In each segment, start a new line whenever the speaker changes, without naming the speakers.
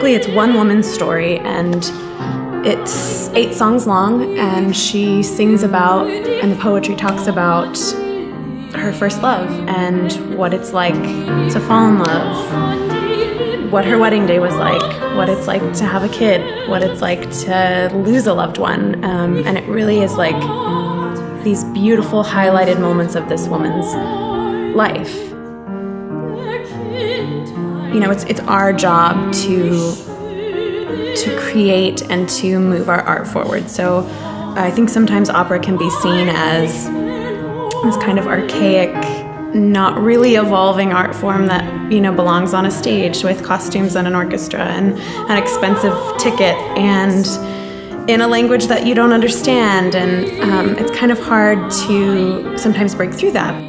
basically it's one woman's story, and it's 8 songs long, and she sings about, and the poetry talks about her first love and what it's like to fall in love, what her wedding day was like, what it's like to have a kid, what it's like to lose a loved one, and it really is like these beautiful highlighted moments of this woman's life. You know, it's our job to create and to move our art forward. So I think sometimes opera can be seen as this kind of archaic, not really evolving art form that, you know, belongs on a stage with costumes and an orchestra and an expensive ticket and in a language that you don't understand. And it's kind of hard to sometimes break through that.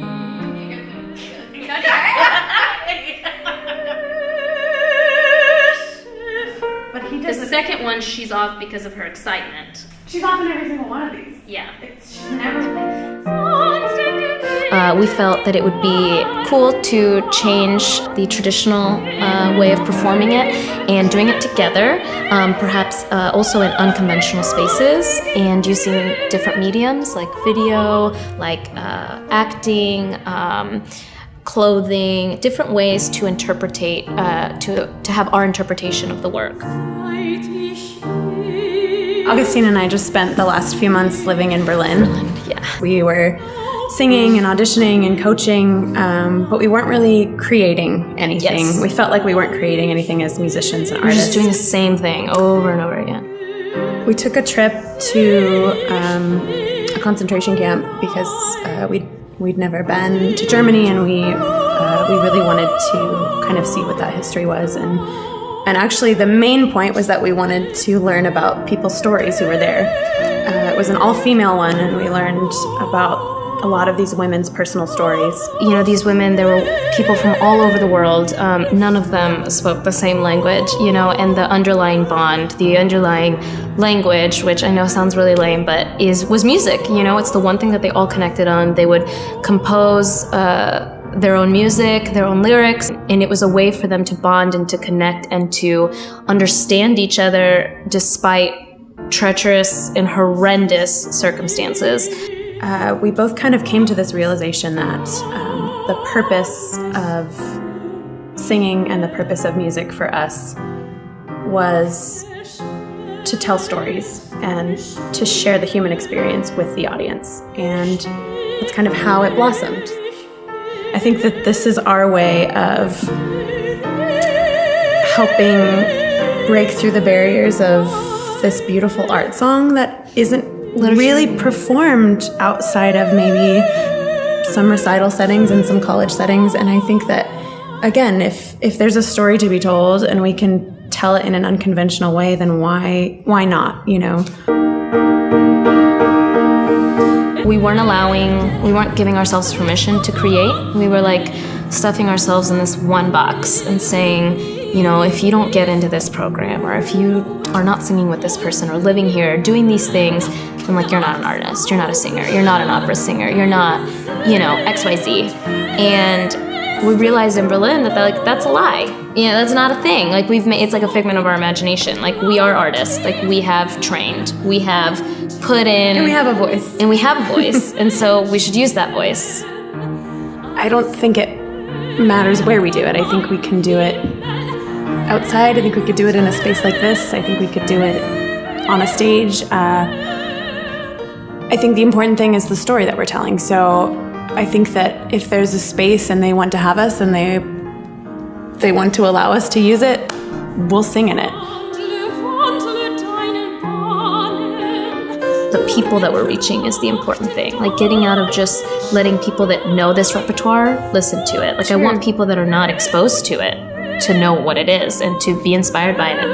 The second one, she's off because of her excitement.
She's off in every single one of these.
Yeah.
She's never...
We felt that it would be cool to change the traditional way of performing it and doing it together, perhaps also in unconventional spaces and using different mediums like video, like acting, clothing, different ways to interpretate, to have our interpretation of the work.
Agostina and I just spent the last few months living in Berlin.
Yeah.
We were singing and auditioning and coaching, but we weren't really creating anything.
Yes.
We felt like we weren't creating anything as musicians and
We're
artists.
just doing the same thing over and over again.
We took a trip to a concentration camp because we'd never been to Germany, and we really wanted to kind of see what that history was. And actually the main point was that we wanted to learn about people's stories who were there. It was an all-female one, and we learned about a lot of these women's personal stories.
You know, these women, there were people from all over the world. None of them spoke the same language, you know, and the underlying bond, the underlying language, which I know sounds really lame, but was music. You know, it's the one thing that they all connected on. They would compose their own music, their own lyrics, and it was a way for them to bond and to connect and to understand each other despite treacherous and horrendous circumstances.
We both kind of came to this realization that the purpose of singing and the purpose of music for us was to tell stories and to share the human experience with the audience. And that's kind of how it blossomed. I think that this is our way of helping break through the barriers of this beautiful art song that isn't really performed outside of maybe some recital settings and some college settings. And I think that, again, if there's a story to be told and we can tell it in an unconventional way, then why not, you know?
We weren't giving ourselves permission to create. We were like stuffing ourselves in this one box and saying, you know, if you don't get into this program, or if you are not singing with this person or living here, doing these things, then like, you're not an artist, you're not a singer, you're not an opera singer, you're not, you know, XYZ. And we realized in Berlin that that's a lie. You know, that's not a thing. Like, it's like a figment of our imagination. Like, we are artists. Like, we have trained, we have put in.
And we have a voice.
And we have a voice. And so we should use that voice.
I don't think it matters where we do it. I think we can do it outside. I think we could do it in a space like this. I think we could do it on a stage. I think the important thing is the story that we're telling. So I think that if there's a space and they want to have us and they want to allow us to use it, we'll sing in it.
The people that we're reaching is the important thing. Like, getting out of just letting people that know this repertoire listen to it. Like, I want people that are not exposed to it to know what it is and to be inspired by it.